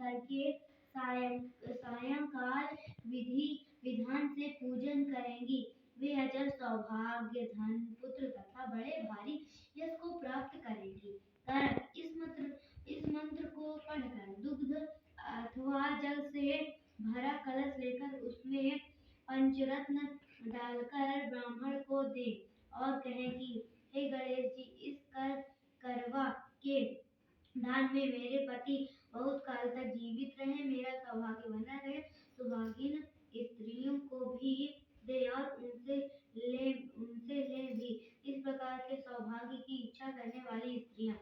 करके सायंकाल विधि विधान से पूजन करेंगी। वे अचल सौभाग्य, धन, पुत्र तथा बड़े भारी यश को प्राप्त करेंगी। इस मंत्र को पढ़कर दुग्ध अथवा जल से भरा कलश लेकर उसमें पंचरत्न डालकर ब्राह्मण को दे और कहें कि हे गणेश जी, इस करवा के दान में मेरे पति बहुत काल तक जीवित रहे, मेरा सौभाग्य बना रहे। सुहागिन स्त्रियों को भी दे और उनसे ले भी। इस प्रकार के सौभाग्य की इच्छा करने वाली स्त्रियां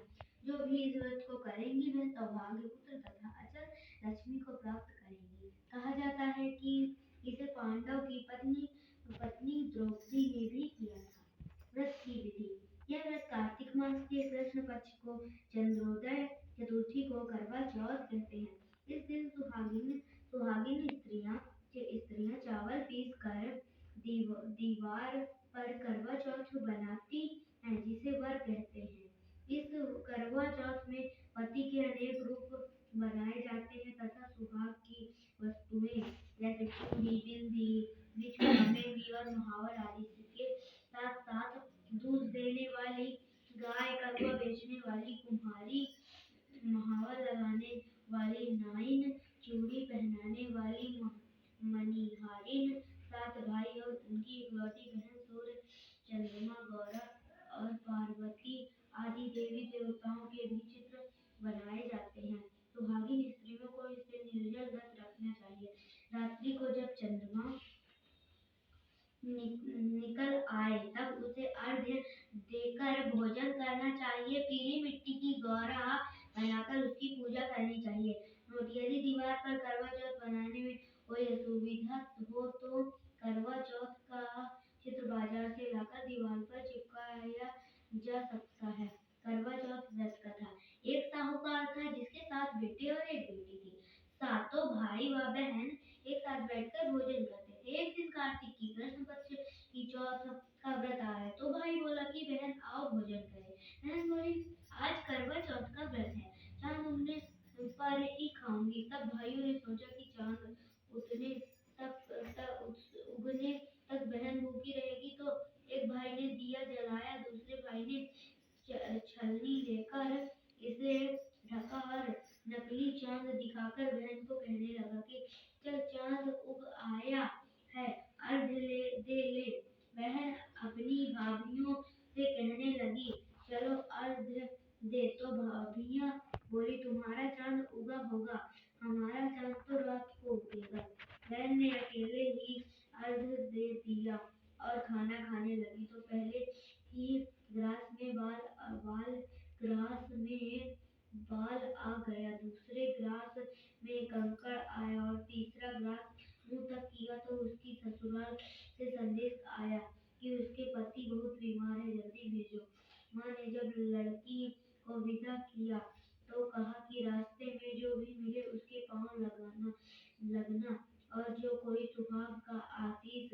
जो भी इस व्रत को करेंगी वह सौभाग्य, पुत्र तथा अचल लक्ष्मी को प्राप्त करेंगी। कहा जाता है कि इसे पांडव की पत्नी द्रौपदी ने भी किया था। व्रत की विधि। यह व्रत कार्तिक मास के कृष्ण पक्ष को चंद्रोदय चतुर्थी को करवा चौथ कहते हैं। इस दिन सुहागिन स्त्रियां चावल पीस कर दीवार पर करवा चौथ बनाती हैं, जिसे वर कहते हैं। इस करवा चौथ में पति के अनेक रूप बनाए जाते हैं तथा सुहाग की वस्तुएं जैसे चूड़ी, बिंदी, बिछुआ, मेहंदी और महावर आदि के साथ साथ दूध देने वाली गाय, करुआ बेचने वाली कुम्हारी, महावर लगाने वाली नाइन, चूड़ी पहनाने वाली मणिहारिन, 7 भाई और उनकी इकलौती बहन सूर्य, चंद्रमा, गौरा और पार्वती आदि देवी देवताओं के भी चित्र बनाए जाते हैं। सुहागिन स्त्रियों को इस दिन निर्जल व्रत रखना चाहिए। रात्रि को जब चंद्रमा निकल आए तब उसे अर्घ्य देकर भोजन करना चाहिए। पीली मिट्टी की गौरा बनाकर उसकी पूजा करनी चाहिए। यदि दीवार पर करवा चौथ बनाने में कोई असुविधा हो तो करवा चौथ का चित्र बाजार से लाकर दीवार पर चिपकाया जा सकता है। करवा चौथ व्रत कथा। एक साहूकार था जिसके 7 बेटे और 1 बेटी थी। सातों भाई व बहन एक साथ बैठकर भोजन करते थे। एक दिन कार्तिक की कृष्ण पक्ष की चौथ का व्रत आया तो भाई बोला कि बहन आओ भोजन करें। बहन बोली आज करवा चौथ का व्रत है, चांद उगने पर ही खाऊंगी। तब भाइयों ने सोचा कि चांद उगने तक बहन भूखी रहेगी, तो एक भाई ने दिया जलाया, दूसरे भाई ने छलनी लेकर इसे ढका और नकली चांद दिखाकर बहन को कहने लगा कि चल चांद उग आया है, अर्घ्य दे ले। बहन अपनी भाभियों से कहने लगी चलो अर्घ्य दे, तो भाभियां बोली तुम्हारा चांद उगा होगा, हमारा चांद तो रात को उगेगा। बहन ने अकेले ही अर्घ्य दे दिया और खाना खाने लगी तो पहले ही ग्रास में बाल आ गया, दूसरे ग्रास में कंकड़ आया और तीसरा ग्रास मुंह तक किया तो उसकी ससुराल से संदेश आया कि उसके पति बहुत बीमार है, जल्दी भेजो। माँ ने जब लड़की को विदा किया तो कहा कि रास्ते में जो भी मिले उसके पांव लगना और जो कोई सुहाग का आशीष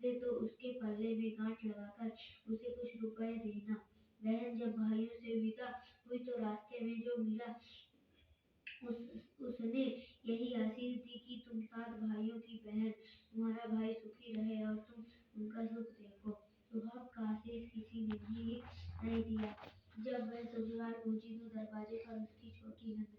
दे तो उसके पल्ले में गांठ लगाकर उसे कुछ रुपए देना। बहन जब भाइयों से विदा हुई तो रास्ते में जो मिला उसने यही आशीष दी कि तुम 7 भाइयों की बहन, तुम्हारा भाई सुखी रहे और तुम उनका सुख देखो। सुहाग का आशीष किसी ने भी नहीं दिया। जब वह ससुराल पहुंची तो दरवाजे पर उसकी छोटी नंद